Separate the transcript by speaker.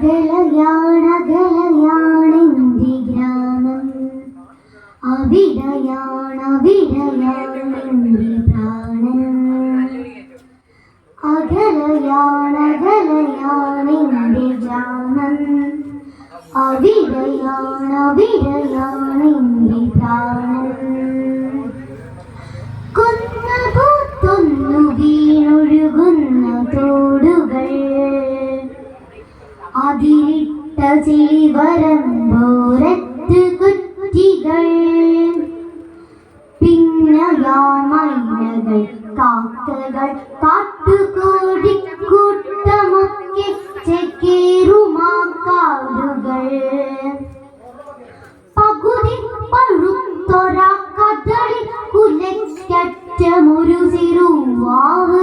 Speaker 1: അകലയാണകലയാണെൻ്റെ ഗ്രാമം, അവിടെയാണവിടെയാണെൻ്റെ പ്രാണൻ. അകലയാണകലയാണെൻ്റെ ഗ്രാമം, അവിടെയാണവിടെയാണെൻ്റെ പ്രാണൻ. കൊന്നപൂത്തൊന്നു വീണൊഴുകുന്ന തോടുകൾ, അതിരിട്ട ചെളിവരമ്പോരത്ത് കുറ്റികൾ, പിന്നയാമൈനകൾ, കാക്കകൾ, കാട്ടുകോഴിക്കൂട്ടമൊക്കെ ചേക്കേറുമാ കാടുകൾ. പകുതി പഴുത്തൊരാ കദളി കുലയ്ക്കറ്റമൊരു ചെറുവാവ്